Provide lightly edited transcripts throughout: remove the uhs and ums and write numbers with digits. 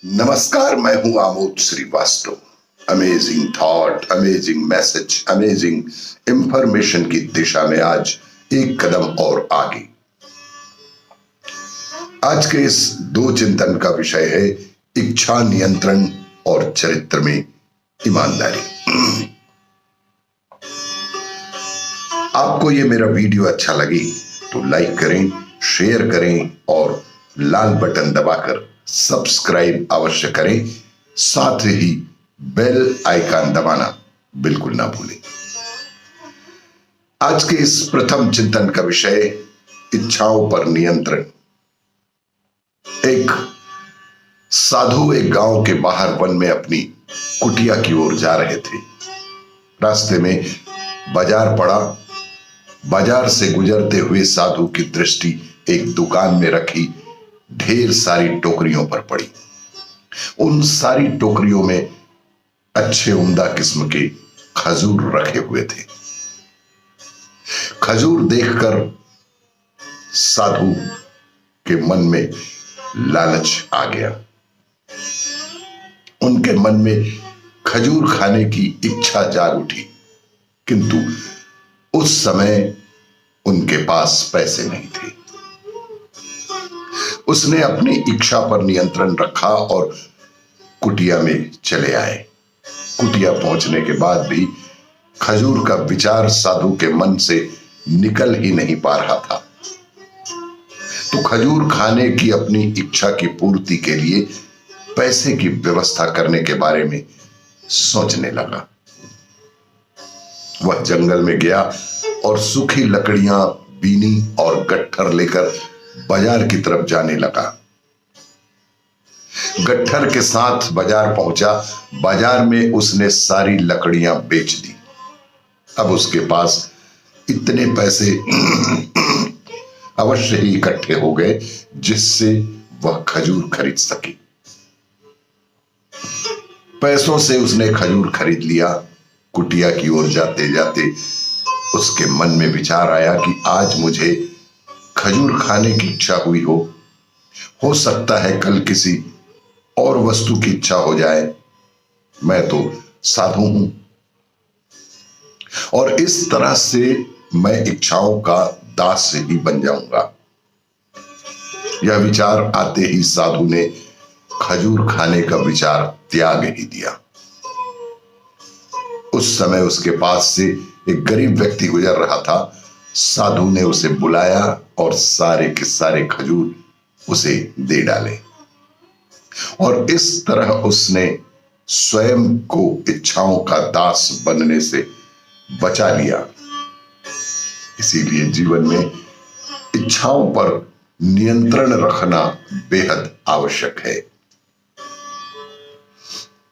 नमस्कार, मैं हूं Amod Shrivastava. Amazing thought, amazing message, amazing information की दिशा में आज एक कदम और आगे। आज के इस दो चिंतन का विषय है इच्छा नियंत्रण और चरित्र में ईमानदारी। आपको ये मेरा वीडियो अच्छा लगे तो लाइक करें, शेयर करें और लाल बटन दबाकर सब्सक्राइब अवश्य करें। साथ ही बेल आइकन दबाना बिल्कुल ना भूलें। आज के इस प्रथम चिंतन का विषय इच्छाओं पर नियंत्रण। एक साधु एक गांव के बाहर वन में अपनी कुटिया की ओर जा रहे थे। रास्ते में बाजार पड़ा। बाजार से गुजरते हुए साधु की दृष्टि एक दुकान में रखी ढेर सारी टोकरियों पर पड़ी। उन सारी टोकरियों में अच्छे उम्दा किस्म के खजूर रखे हुए थे। खजूर देखकर साधु के मन में लालच आ गया। उनके मन में खजूर खाने की इच्छा जाग उठी, किंतु उस समय उनके पास पैसे नहीं थे। उसने अपनी इच्छा पर नियंत्रण रखा और कुटिया में चले आए। कुटिया पहुंचने के बाद भी खजूर का विचार साधु के मन से निकल ही नहीं पा रहा था। तो खजूर खाने की अपनी इच्छा की पूर्ति के लिए पैसे की व्यवस्था करने के बारे में सोचने लगा। वह जंगल में गया और सूखी लकड़ियां, बीनी और गट्ठर लेकर बाजार की तरफ जाने लगा। गट्ठर के साथ बाजार पहुंचा। बाजार में उसने सारी लकड़ियां बेच दी। अब उसके पास इतने पैसे अवश्य ही इकट्ठे हो गए जिससे वह खजूर खरीद सके। पैसों से उसने खजूर खरीद लिया। कुटिया की ओर जाते जाते उसके मन में विचार आया कि आज मुझे खजूर खाने की इच्छा हुई हो सकता है कल किसी और वस्तु की इच्छा हो जाए। मैं तो साधु हूं और इस तरह से मैं इच्छाओं का दास ही बन जाऊंगा। यह विचार आते ही साधु ने खजूर खाने का विचार त्याग ही दिया। उस समय उसके पास से एक गरीब व्यक्ति गुजर रहा था। साधु ने उसे बुलाया और सारे के सारे खजूर उसे दे डाले और इस तरह उसने स्वयं को इच्छाओं का दास बनने से बचा लिया। इसीलिए जीवन में इच्छाओं पर नियंत्रण रखना बेहद आवश्यक है।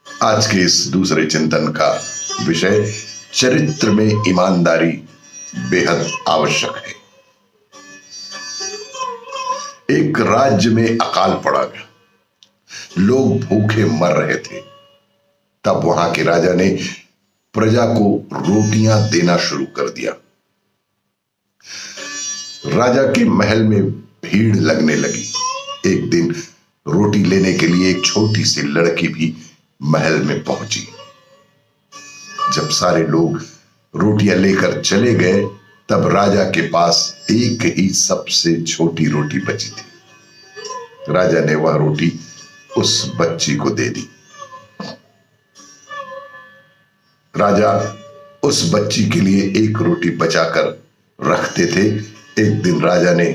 आज के इस दूसरे चिंतन का विषय चरित्र में ईमानदारी बेहद आवश्यक है। एक राज्य में अकाल पड़ा गया। लोग भूखे मर रहे थे। तब वहां के राजा ने प्रजा को रोटियां देना शुरू कर दिया। राजा के महल में भीड़ लगने लगी। एक दिन रोटी लेने के लिए एक छोटी सी लड़की भी महल में पहुंची। जब सारे लोग रोटियां लेकर चले गए तब राजा के पास एक ही सबसे छोटी रोटी बची थी। राजा ने वह रोटी उस बच्ची को दे दी। राजा उस बच्ची के लिए एक रोटी बचाकर रखते थे। एक दिन राजा ने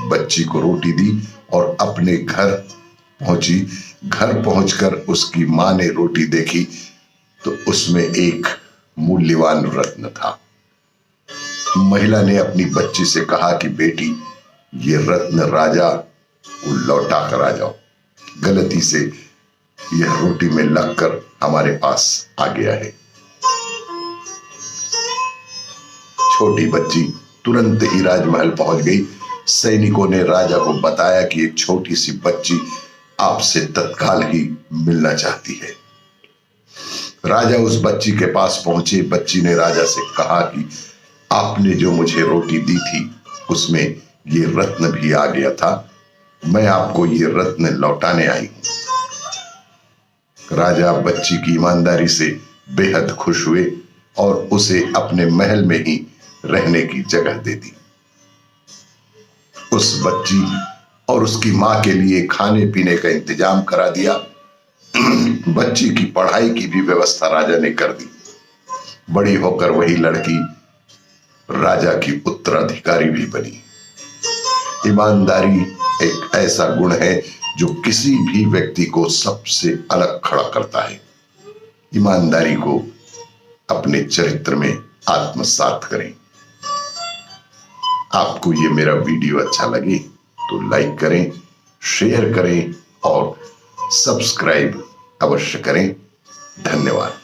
बच्ची को रोटी दी और अपने घर पहुंची। घर पहुंचकर उसकी मां ने रोटी देखी तो उसमें एक मूल्यवान रत्न था। महिला ने अपनी बच्ची से कहा कि बेटी, ये रत्न राजा को लौटा कर आ जाओ। गलती से यह रोटी में लगकर हमारे पास आ गया है। छोटी बच्ची तुरंत ही राजमहल पहुंच गई। सैनिकों ने राजा को बताया कि एक छोटी सी बच्ची आपसे तत्काल ही मिलना चाहती है। राजा उस बच्ची के पास पहुंचे। बच्ची ने राजा से कहा कि आपने जो मुझे रोटी दी थी उसमें ये रत्न भी आ गया था। मैं आपको ये रत्न लौटाने आई हूं। राजा बच्ची की ईमानदारी से बेहद खुश हुए और उसे अपने महल में ही रहने की जगह दे दी। उस बच्ची और उसकी मां के लिए खाने पीने का इंतजाम करा दिया। बच्ची की पढ़ाई की भी व्यवस्था राजा ने कर दी। बड़ी होकर वही लड़की राजा की उत्तराधिकारी भी बनी। ईमानदारी एक ऐसा गुण है जो किसी भी व्यक्ति को सबसे अलग खड़ा करता है। ईमानदारी को अपने चरित्र में आत्मसात करें। आपको ये मेरा वीडियो अच्छा लगे तो लाइक करें, शेयर करें और सब्सक्राइब अवश्य करें। धन्यवाद।